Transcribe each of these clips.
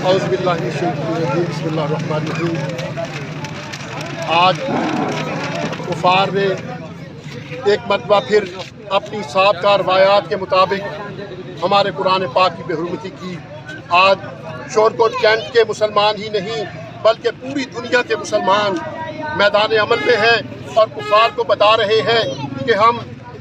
औज़ु बिल्लाहि मिनश शैतानिर रजीम, बिस्मिल्लाहिर्रहमानिर्रहीम। आज कुफार ने एक मरतबा फिर अपनी साबका रवायात के मुताबिक हमारे कुरान पाक की बेहुरमती की। आज शोरकोट कैंट के मुसलमान ही नहीं बल्कि पूरी दुनिया के मुसलमान मैदान अमल में हैं और कुफार को बता रहे हैं कि हम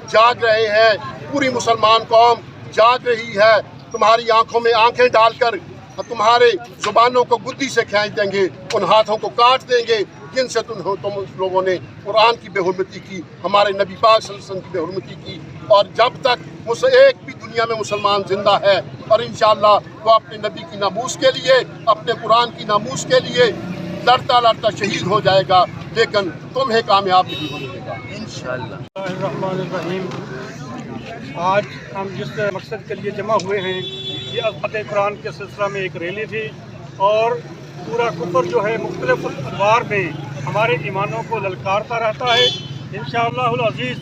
जाग रहे हैं, पूरी मुसलमान कौम जाग रही है। तुम्हारी आंखों में आंखें डालकर तुम्हारे ज़ुबानों को गुद्दी से खींच देंगे, उन हाथों को काट देंगे जिनसे तुम लोगों ने कुरान की बेहुरमती की, हमारे नबी पाक सल्लल्लाहु अलैहि वसल्लम की बेहुरमती की। और जब तक एक भी दुनिया में मुसलमान ज़िंदा है और इंशाअल्लाह वो अपने नबी की नामूस के लिए, अपने कुरान की नामूस के लिए लड़ता लड़ता शहीद हो जाएगा, लेकिन तुम्हें कामयाब नहीं होने देगा इंशाअल्लाह। रहमानिर्रहीम। आज हम जिस मकसद के लिए जमा हुए हैं, ये अज़मत कुरान के सिलसिला में एक रैली थी और पूरा कुफर जो है मुख्तलिफ अदवार में हमारे ईमानों को ललकारता रहता है। इंशाअल्लाहुल अज़ीज़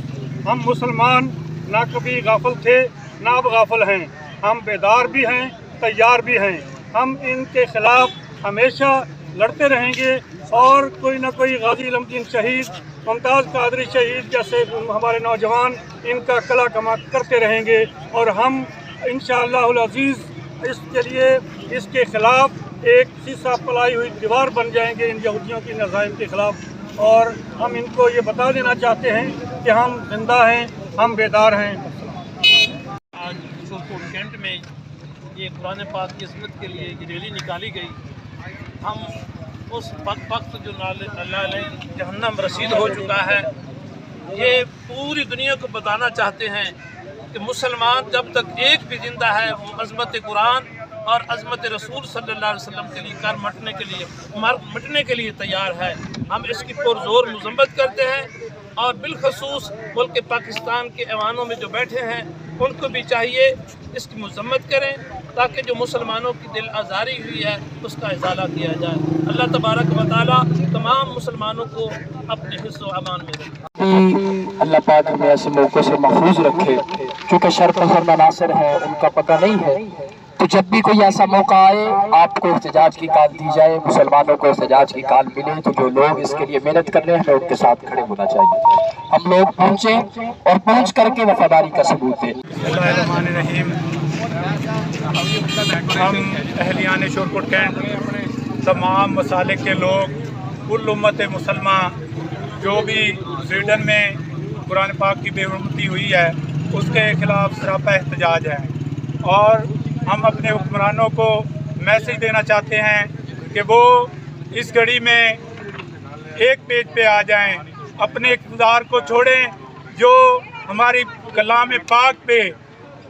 हम मुसलमान ना कभी गाफिल थे ना अब गाफिल हैं, हम बेदार भी हैं, तैयार भी हैं। हम इनके ख़िलाफ़ हमेशा लड़ते रहेंगे और कोई ना कोई गाज़ी अलमदीन शहीद, मुमताज़ कादरी शहीद जैसे हमारे नौजवान इनका कला कमा करते रहेंगे और हम इंशाअल्लाहुल अज़ीज़ इसके लिए इसके ख़िलाफ़ एक शीशा पलाई हुई दीवार बन जाएंगे इन यहूदियों की नज़ाइम के ख़िलाफ़। और हम इनको ये बता देना चाहते हैं कि हम जिंदा हैं, हम बेदार हैं। आज शोरकोट कैंट में ये कुरान पाक की इज़्ज़त के लिए ये रैली निकाली गई। हम उस वक्त जो नाले जहन्नम रसीद हो चुका है, ये पूरी दुनिया को बताना चाहते हैं कि मुसलमान जब तक एक भी जिंदा है वो अज़मत कुरान और अज़मत रसूल सल्लल्लाहु अलैहि वसल्लम के लिए मिटने के लिए तैयार है। हम इसकी पुरज़ोर मज़म्मत करते हैं और बिलखसूस मुल्क पाकिस्तान के ऐवानों में जो बैठे हैं उनको भी चाहिए इसकी मज़म्मत करें ताकि जो मुसलमानों की दिल आज़ारी हुई है उसका इज़ाला किया जाए। अल्लाह तबारक व तआला तमाम मुसलमानों को अपने हिस्सो अमान में रखे। अल्लाह पाक हमें ऐसे मौक़ों से महफूज रखे, क्योंकि शर पसंद अनासर है उनका पता नहीं है। तो जब भी कोई ऐसा मौका आए आपको एहतजाज की कॉल दी जाए, मुसलमानों को एहतजाज की कॉल मिले, तो जो लोग इसके लिए मेहनत कर रहे हैं हमें उनके साथ खड़े होना चाहिए। हम लोग पहुँचे और पहुँच करके वफादारी का सबूत दें। बिस्मिल्लाहिर्रहमानिर्रहीम। हम अहलियान शोरकोट कैंट तमाम मसालिक के लोग, कुल उम्मत मुसलमान जो भी स्वीडन में कुरान पाक की बेहुरमती हुई है उसके ख़िलाफ़ सरापा एहतजाज है और हम अपने हुक्मरानों को मैसेज देना चाहते हैं कि वो इस घड़ी में एक पेज पे आ जाएं, अपने इक़्तिदार को छोड़ें जो हमारी कलाम पाक पे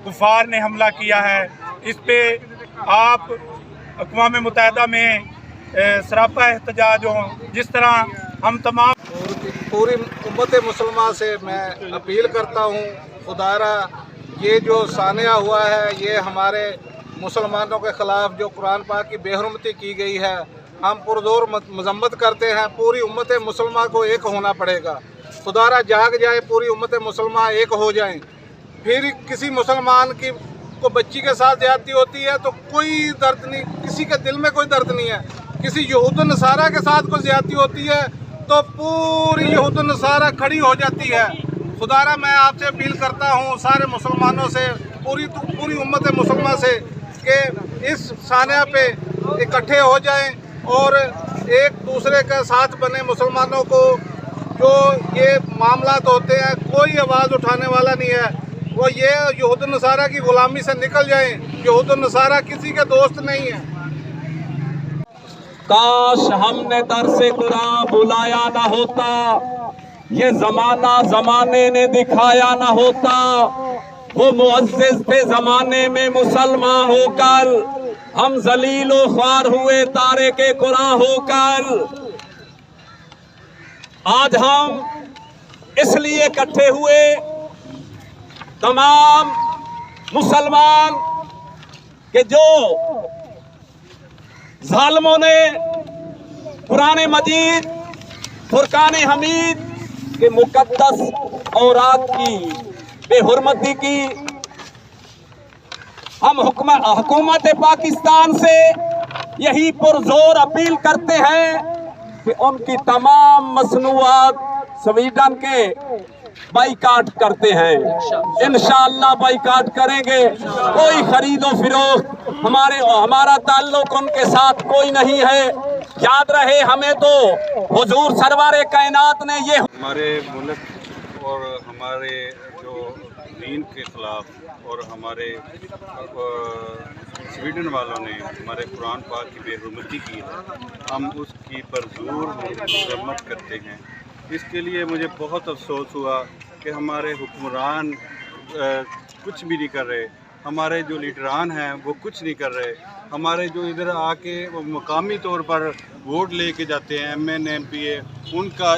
कुफार ने हमला किया है। इस पे आप अक़वाम मुत्तहिदा में सरापा एहतजाज हो। जिस तरह हम तमाम पूरी उम्मत मुसलमान से मैं अपील करता हूँ, खुदारा ये जो सानिया हुआ है ये हमारे मुसलमानों के ख़िलाफ़ जो कुरान पाक की बेहुरमती की गई है, हम पुरज़ोर मज़म्मत करते हैं। पूरी उम्मत मुसलमान को एक होना पड़ेगा। खुदारा जाग जाए, पूरी उम्मत मुसलमान एक हो जाएं। फिर किसी मुसलमान की को बच्ची के साथ ज़्यादती होती है तो कोई दर्द नहीं, किसी के दिल में कोई दर्द नहीं है। किसी यहूद नसारा के साथ कोई ज़्यादती होती है तो पूरी यहूद नसारा खड़ी हो जाती है। खुदारा मैं आपसे अपील करता हूँ सारे मुसलमानों से, पूरी उम्मत मुसलमान से कि इस सानिया पे इकट्ठे हो जाएं और एक दूसरे के साथ बने। मुसलमानों को जो ये मामलात होते हैं कोई आवाज़ उठाने वाला नहीं है, वो ये यहूद नसारा की ग़ुलामी से निकल जाएं। यहूद नसारा किसी के दोस्त नहीं है। काश हमने दरसे कुरान बुलाया ना होता, ये ज़माना ज़माने ने दिखाया ना होता। वो मुअज़्ज़िज़ थे ज़माने में मुसलमान होकर, हम ज़लील व ख्वार हुए तारे के कुरान होकर। आज हम इसलिए इकट्ठे हुए तमाम मुसलमान कि जो ज़ालिमों ने कुरान मजीद, फुरकान हमीद के मुक़द्दस औरात की बेहुरमती की। हम हुकूमत पाकिस्तान से यही पुरजोर अपील करते हैं कि उनकी तमाम मसनूआत स्वीडन के बाइकाट करते हैं। इंशाअल्लाह बाइकाट करेंगे। कोई खरीदो फिरोख्त हमारा ताल्लुक उनके साथ कोई नहीं है। याद रहे हमें तो हुजूर सरवारे कायनात ने ये हमारे मुल्क और हमारे जो दीन के ख़िलाफ़ और हमारे स्वीडन वालों ने हमारे कुरान पाक की बेहुरमती की है, हम उसकी परजोर मजम्मत करते हैं। इसके लिए मुझे बहुत अफसोस हुआ कि हमारे हुक्मरान कुछ भी नहीं कर रहे, हमारे जो लीडरान हैं वो कुछ नहीं कर रहे। हमारे जो इधर आके वो मकामी तौर पर वोट लेके जाते हैं MN MPA, उनका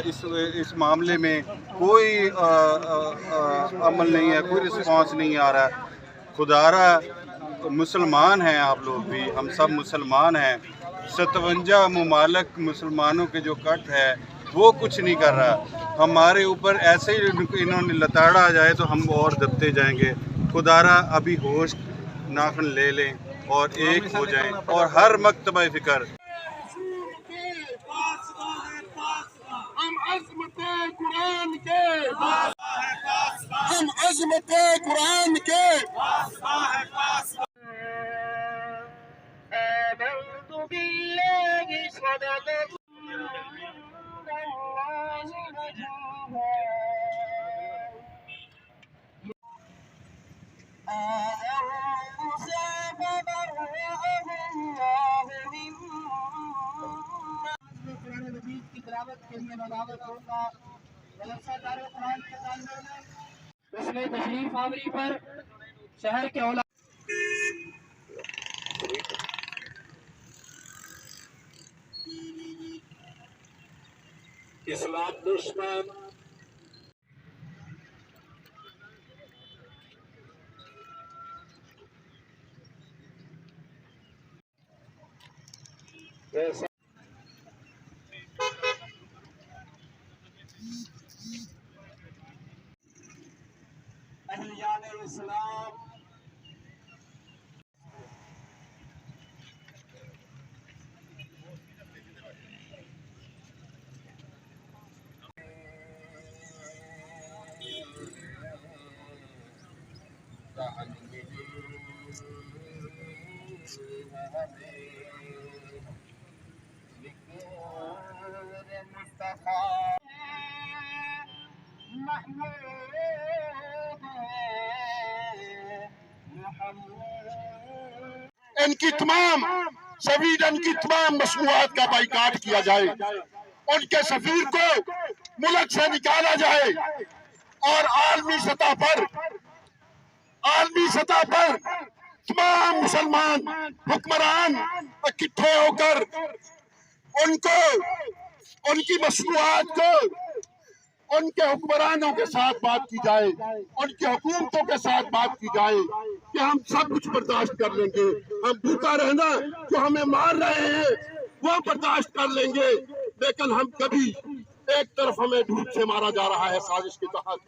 इस मामले में कोई अमल नहीं है, कोई रिस्पांस नहीं आ रहा है। खुदारा मुसलमान हैं आप लोग भी, हम सब मुसलमान हैं। 57 ममालिक मुसलमानों के जो कट है वो कुछ नहीं कर रहा। हमारे ऊपर ऐसे ही इन्होंने लताड़ा आ जाए तो हम और दबते जाएंगे। खुदारा अभी होश नाखन ले लें और एक हो जाएं और हर मकतबा फ़िक्र हम अज़मत कुरान के उसमें तशरीफ आवरी पर शहर के औला इस्लाम दुश्मन अहलियान इस्लाम इनकी तमाम स्वीडन की तमाम मसनूआत का बाइकाट किया जाए, उनके सफीर को मुल्क से निकाला जाए और आलमी सतह पर तमाम मुसलमान हुक्मरान इकट्ठे होकर उनको उनकी मसनूआत को उनके हुक्मरानों के साथ बात की जाए, उनकी हुकूमतों के साथ बात की जाए कि हम सब कुछ बर्दाश्त कर लेंगे, हम भूखा रहना जो हमें मार रहे हैं वो बर्दाश्त कर लेंगे, लेकिन हम कभी एक तरफ हमें धूप से मारा जा रहा है साजिश के तहत,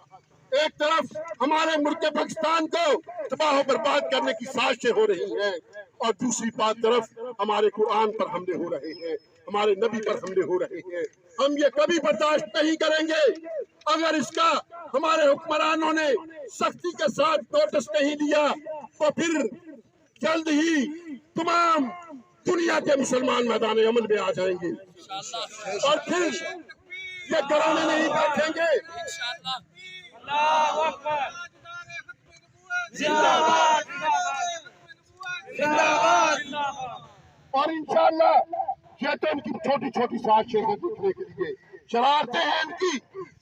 एक तरफ हमारे मुल्क पाकिस्तान को तबाह बर्बाद करने की साजिशें हो रही हैं और दूसरी तरफ हमारे कुरान पर हमले हो रहे हैं, हमारे नबी पर हमले हो रहे हैं। हम ये कभी बर्दाश्त नहीं करेंगे। अगर इसका हमारे हुक्मरानों ने सख्ती के साथ नोटिस नहीं दिया तो फिर जल्द ही तमाम दुनिया के मुसलमान मैदान अमल में आ जाएंगे और फिर ये घरों में नहीं बैठेंगे। और इंशाअल्लाह ये तो इनकी छोटी छोटी साजिशें हैं दिखने के लिए, शरारतें हैं इनकी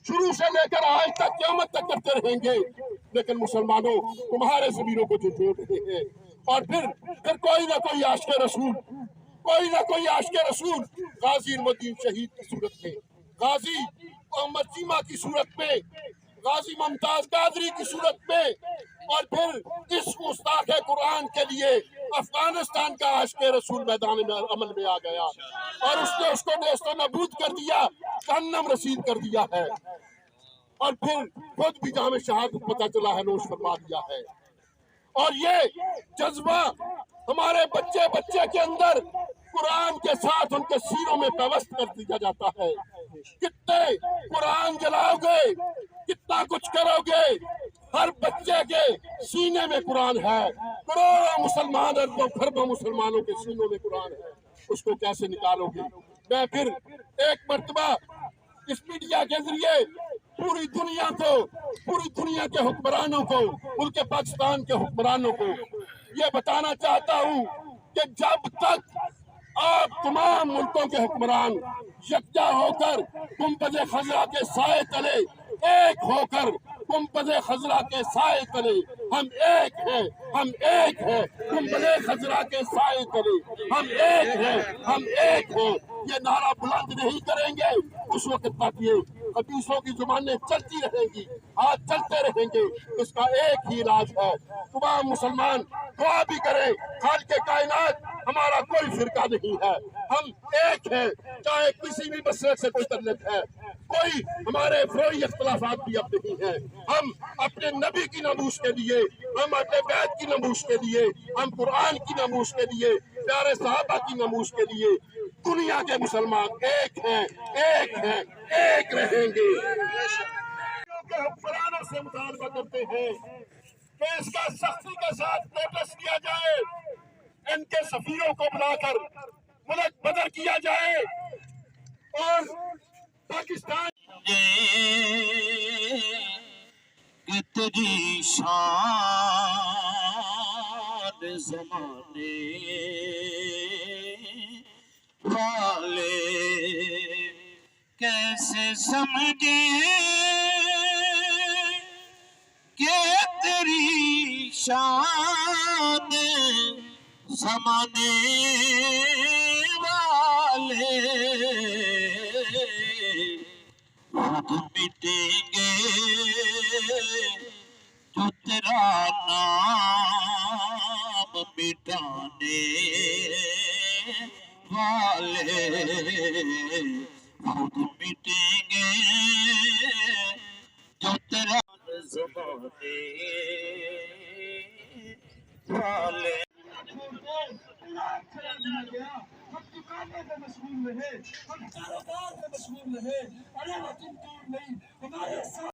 शुरू से लेकर आज तक क़यामत तक करते रहेंगे, लेकिन मुसलमानों तुम्हारे ज़मीरों को जो जोड़ रहे हैं और फिर कोई ना कोई आशिक़ रसूल गाजी इल्मुद्दीन शहीद की सूरत में, गाजी मोहम्मद चीमा की सूरत में, गाजी मुमताज कादरी की सूरत में और फिर इस गुस्ताख कुरान के लिए अफगानिस्तान का आशिक़ रसूल मैदान में अमल में आ गया और उसने उसको नेस्तो नबूद कर दिया, जहन्नम रसीद कर दिया है और फिर खुद भी जाम शहादत पता चला है, नोश फरमा दिया है। और ये जज्बा हमारे बच्चे के अंदर قرآن کے ساتھ ان کے سینوں میں پیوست کر دیا جاتا ہے. کتنے قرآن جلاؤ گے, کتنا کچھ کرو گے, ہر بچے کے سینے میں قرآن ہے. کروڑوں مسلمان, اربوں خربوں مسلمانوں کے سینوں میں قرآن ہے, اس کو کیسے نکالو گے؟ میں پھر ایک مرتبہ اس میڈیا کے ذریعے پوری دنیا کو, پوری دنیا کے حکمرانوں کو, ملک پاکستان کے حکمرانوں کو یہ بتانا چاہتا ہوں کہ جب تک آپ تمام ملکوں کے حکمران یکجا ہو کر گنبد خضرا کے سائے تلے, ایک ہو کر گنبد خضرا کے سائے تلے, ہم ایک ہیں, ہم ایک ہیں, گنبد خضرا کے سائے تلے ہم ایک ہیں, ہم ایک ہیں, یہ نعرہ بلند نہیں کریں گے اس وقت تک یہ حدیثوں کی زبانیں چلتی رہیں گی, ہاتھ چلتے رہیں گے. اس کا ایک ہی علاج ہے, تمام مسلمان دعا بھی کریں. خالق کائنات ہمارا کوئی فرقہ نہیں ہے, ہم ایک ہیں, چاہے کسی بھی مسئلے سے کوئی تعلق ہے, کوئی ہمارے فروئی اختلافات بھی اب نہیں ہیں. ہم اپنے نبی کی ناموس کے لیے, ہم اپنے بیت کی ناموس کے لیے, ہم قرآن کی ناموس کے لیے, پیارے صحابہ کی ناموس کے لیے دنیا کے مسلمان ایک ہیں, ایک ہیں, ایک رہیں گے. حکمرانوں سے مطالبہ کرتے ہیں کہ اس کا سختی کے ساتھ پروٹیسٹ کیا جائے, ان کے سفیروں کو بلا کر ملک بدر کیا جائے اور پاکستان تیری شان زمانے والے کیسے سمجھے کہ تیری شان زمانے والے خود مٹیں گے جو تیرا نام مٹانے والے, خود مٹیں گے جو تیرا زمانے والے. ہم دکانوں پہ مشغول رہے, ہم کاروبار پہ مشغول رہے, ارے تم دور نہیں, ہمارے ساتھ